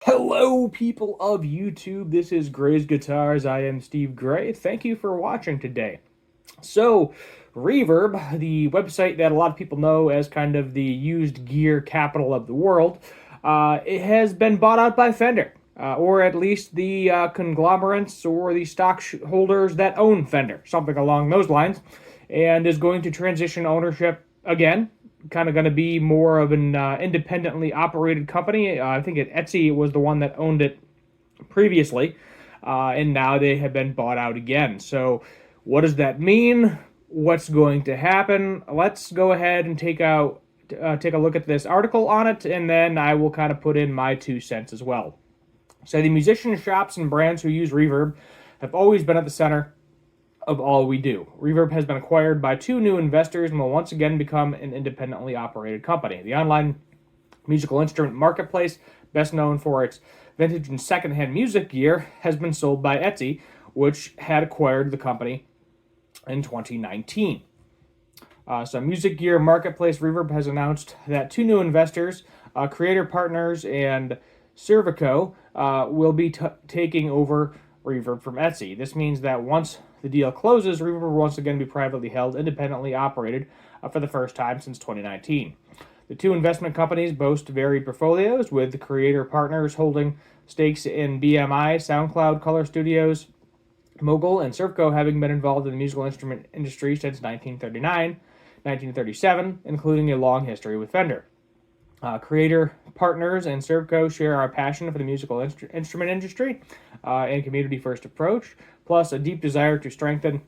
Hello, people of YouTube. This is Gray's Guitars. I am Steve Gray. Thank you for watching today. So, Reverb, the website that a lot of people know as kind of the used gear capital of the world, it has been bought out by Fender, or at least the conglomerates or the stockholders that own Fender, something along those lines, and is going to transition ownership again, kind of going to be more of an independently operated company. I think Etsy was the one that owned it previously, and now they have been bought out again. So, what does that mean? What's going to happen? Let's go ahead and take a look at this article on it, and then I will kind of put in my 2 cents as well. So, the musician shops and brands who use Reverb have always been at the center of all we do. Reverb has been acquired by two new investors and will once again become an independently operated company. The online musical instrument marketplace, best known for its vintage and secondhand music gear, has been sold by Etsy, which had acquired the company in 2019. So, music gear marketplace Reverb has announced that two new investors, Creator Partners and Cervico, will be taking over Reverb from Etsy. This means that once the deal closes, Reverb will once again be privately held, independently operated for the first time since 2019. The two investment companies boast varied portfolios, with the Creator Partners holding stakes in BMI, SoundCloud, Color Studios, Mogul, and Cervico having been involved in the musical instrument industry since 1937, including a long history with Fender. Creator Partners and Cervico share our passion for the musical instrument industry and community-first approach, plus a deep desire to strengthen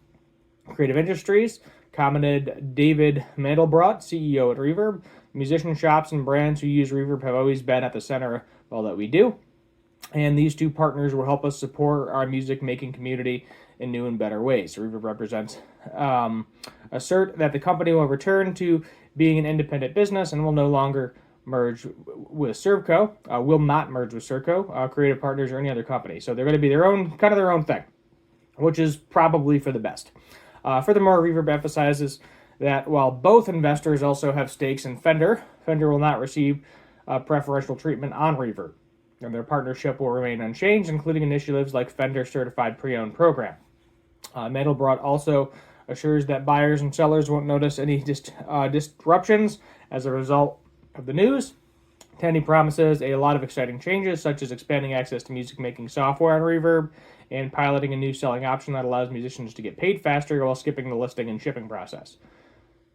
creative industries, commented David Mandelbrot, CEO at Reverb. Musician shops and brands who use Reverb have always been at the center of all that we do, and these two partners will help us support our music-making community in new and better ways. Reverb represents assert that the company will return to being an independent business and will no longer merge with Cervico, will not merge with Cervico, Creative Partners, or any other company. So they're going to be their own thing, which is probably for the best. Furthermore, Reverb emphasizes that while both investors also have stakes in Fender, Fender will not receive preferential treatment on Reverb, and their partnership will remain unchanged, including initiatives like Fender Certified Pre-Owned Program. Mandelbrot also assures that buyers and sellers won't notice any disruptions as a result of the news. Tandy promises a lot of exciting changes, such as expanding access to music-making software on Reverb and piloting a new selling option that allows musicians to get paid faster while skipping the listing and shipping process.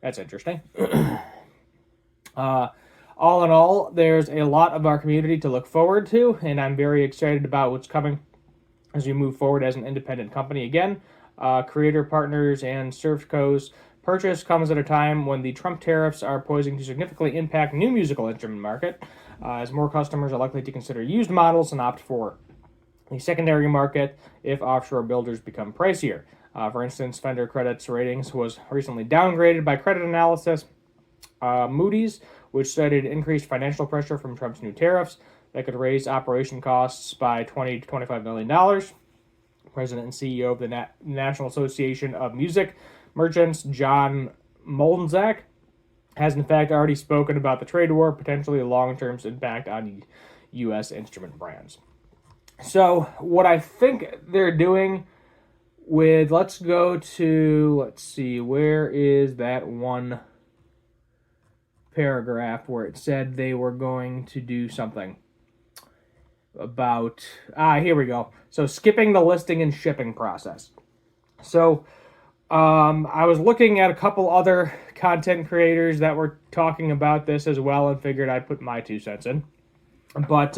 That's interesting. All in all, there's a lot of our community to look forward to, and I'm very excited about what's coming as we move forward as an independent company again. Creator Partners and Cervico's purchase comes at a time when the Trump tariffs are poising to significantly impact new musical instrument market, as more customers are likely to consider used models and opt for the secondary market if offshore builders become pricier. For instance, Fender Credit's ratings was recently downgraded by credit analysis Moody's, which cited increased financial pressure from Trump's new tariffs that could raise operation costs by $20 to $25 million. President and CEO of the National Association of Music Merchants, John Moldenczak, has in fact already spoken about the trade war, potentially a long-term impact on U.S. instrument brands. So what I think they're doing with, let's see, where is that one paragraph where it said they were going to do something about, here we go. So skipping the listing and shipping process. So I was looking at a couple other content creators that were talking about this as well and figured I'd put my 2 cents in. But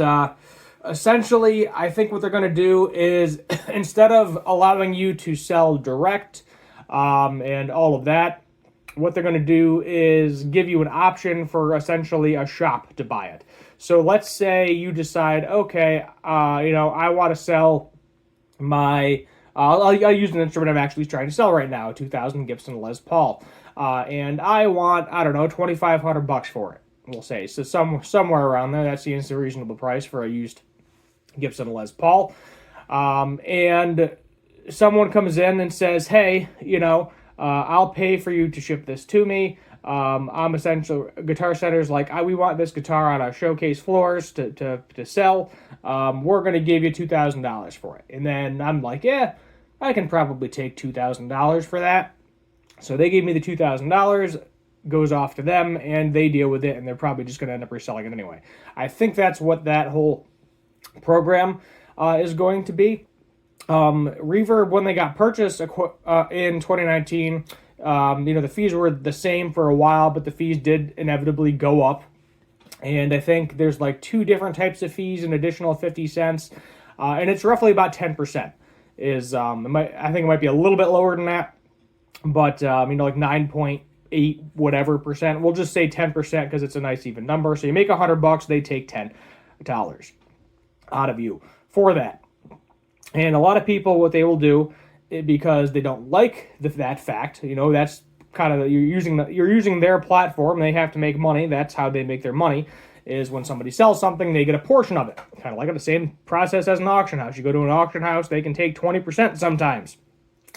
essentially, I think what they're going to do is instead of allowing you to sell direct and all of that, what they're going to do is give you an option for essentially a shop to buy it. So let's say you decide, okay, I want to sell my, I'll use an instrument I'm actually trying to sell right now, a 2000 Gibson Les Paul, and I want, $2,500 for it, we'll say. So somewhere around there, that seems a reasonable price for a used Gibson Les Paul. And someone comes in and says, hey, I'll pay for you to ship this to me. I'm essentially Guitar Center's like, we want this guitar on our showcase floors to sell. We're gonna give you $2,000 for it. And then I'm like, yeah, I can probably take $2,000 for that. So they gave me the $2,000, goes off to them, and they deal with it, and they're probably just going to end up reselling it anyway. I think that's what that whole program is going to be. Reverb, when they got purchased in 2019, the fees were the same for a while, but the fees did inevitably go up. And I think there's like two different types of fees, an additional 50 cents, and it's roughly about 10%. I think it might be a little bit lower than that, but like 9.8 whatever percent. We'll just say 10% because it's a nice even number. So you make $100, they take $10 out of you for that. And a lot of people, what they will do, because they don't like that fact, that's kind of you're using their platform. They have to make money. That's how they make their money. Is when somebody sells something, they get a portion of it. Kind of like the same process as an auction house. You go to an auction house, they can take 20% sometimes.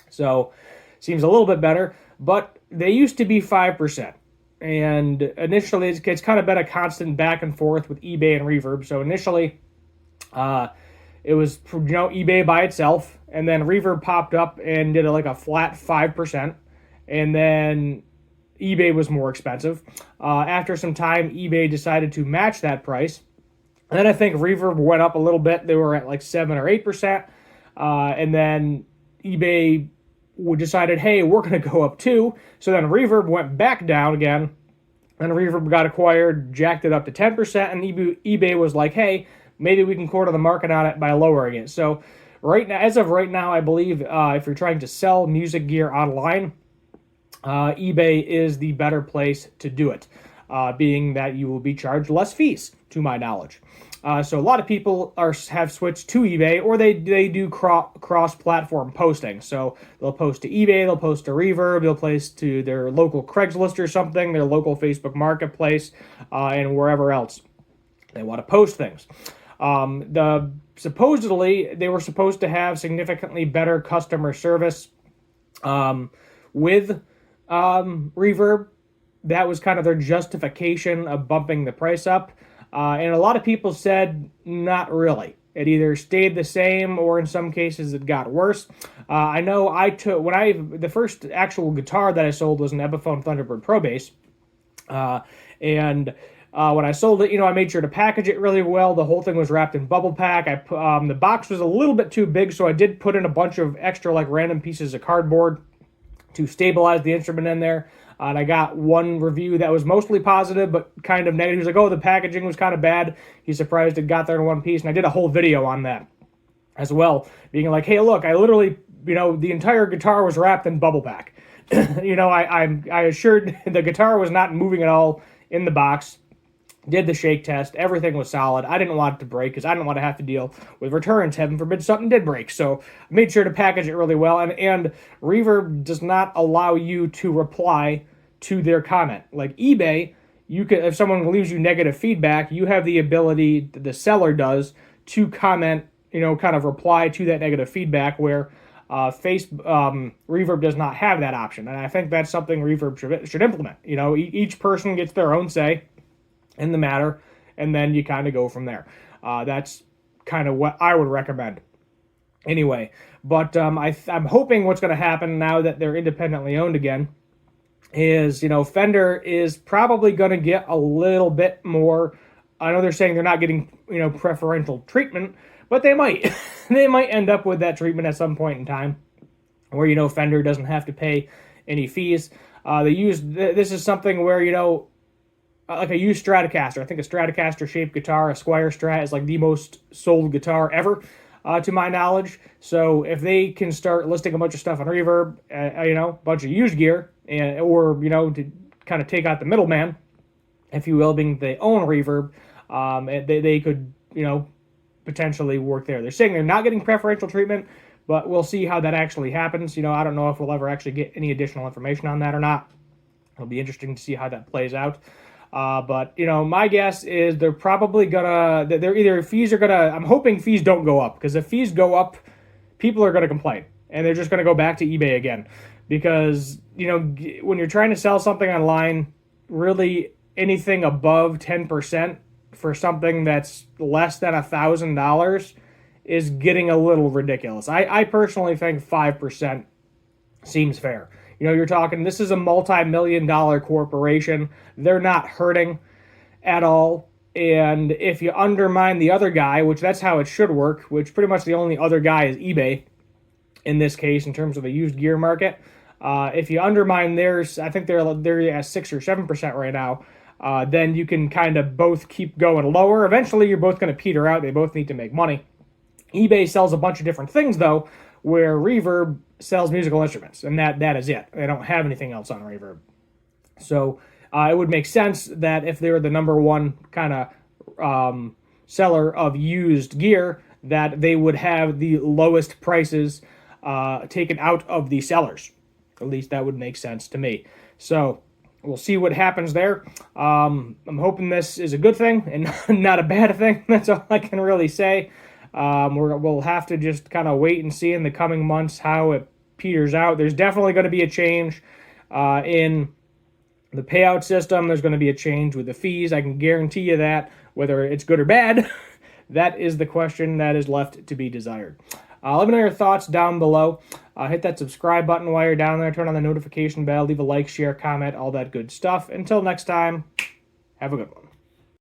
So seems a little bit better, but they used to be 5%. And initially, it's kind of been a constant back and forth with eBay and Reverb. So initially, it was eBay by itself, and then Reverb popped up and did a flat 5%, and then eBay was more expensive. After some time, eBay decided to match that price. And then I think Reverb went up a little bit. They were at 7 or 8%. And then eBay decided, hey, we're going to go up too. So then Reverb went back down again. And Reverb got acquired, jacked it up to 10%. And eBay was like, hey, maybe we can corner the market on it by lowering it. So as of right now, I believe if you're trying to sell music gear online, eBay is the better place to do it, being that you will be charged less fees, to my knowledge. So a lot of people have switched to eBay, or they do cross-platform posting. So they'll post to eBay, they'll post to Reverb, they'll post to their local Craigslist or something, their local Facebook Marketplace, and wherever else they want to post things. Supposedly, they were supposed to have significantly better customer service with Reverb. That was kind of their justification of bumping the price up. And a lot of people said not really. It either stayed the same, or in some cases it got worse. I know the first actual guitar that I sold was an Epiphone Thunderbird Pro Bass. And when I sold it, I made sure to package it really well. The whole thing was wrapped in bubble pack. The box was a little bit too big, so I did put in a bunch of extra random pieces of cardboard to stabilize the instrument in there. And I got one review that was mostly positive, but kind of negative. He was like, oh, the packaging was kind of bad. He's surprised it got there in one piece. And I did a whole video on that as well, being like, hey, look, I literally, the entire guitar was wrapped in bubble pack. I assured the guitar was not moving at all in the box. Did the shake test. Everything was solid. I didn't want it to break because I didn't want to have to deal with returns. Heaven forbid something did break. So I made sure to package it really well. And Reverb does not allow you to reply to their comment. Like eBay, if someone leaves you negative feedback, you have the ability, the seller does, to comment, kind of reply to that negative feedback, where Reverb does not have that option. And I think that's something Reverb should implement. Each person gets their own say in the matter, and then you kind of go from there. That's kind of what I would recommend. Anyway, but I'm hoping what's going to happen now that they're independently owned again is, Fender is probably going to get a little bit more. I know they're saying they're not getting, preferential treatment, but they might. They might end up with that treatment at some point in time where, Fender doesn't have to pay any fees. This is something where, like a used Stratocaster. I think a Stratocaster-shaped guitar, a Squier Strat, is the most sold guitar ever, to my knowledge. So if they can start listing a bunch of stuff on Reverb, a bunch of used gear, or to kind of take out the middleman, if you will, being they own Reverb, they could potentially work there. They're saying they're not getting preferential treatment, but we'll see how that actually happens. I don't know if we'll ever actually get any additional information on that or not. It'll be interesting to see how that plays out. But my guess is they're probably I'm hoping fees don't go up, because if fees go up, people are gonna complain, and they're just gonna go back to eBay again, because when you're trying to sell something online, really anything above 10% for something that's less than $1,000 is getting a little ridiculous. I personally think 5% seems fair. You know, you're talking, this is a multi-million-dollar corporation. They're not hurting at all. And if you undermine the other guy, which that's how it should work, which pretty much the only other guy is eBay in this case in terms of the used gear market. If you undermine theirs, I think they're at 6 or 7% right now. Then you can kind of both keep going lower. Eventually, you're both going to peter out. They both need to make money. eBay sells a bunch of different things though, where Reverb sells musical instruments, and that is it. They don't have anything else on Reverb. So it would make sense that if they're the number one kind of seller of used gear, that they would have the lowest prices taken out of the sellers. At least that would make sense to me. So we'll see what happens there. I'm hoping this is a good thing and not a bad thing. That's all I can really say. We'll have to just kind of wait and see in the coming months how it peters out. There's definitely going to be a change in the payout system. There's going to be a change with the fees. I can guarantee you that. Whether it's good or bad, that is the question that is left to be desired. Let me know your thoughts down below. Hit that subscribe button while you're down there. Turn on the notification bell. Leave a like, share, comment, all that good stuff. Until next time, have a good one.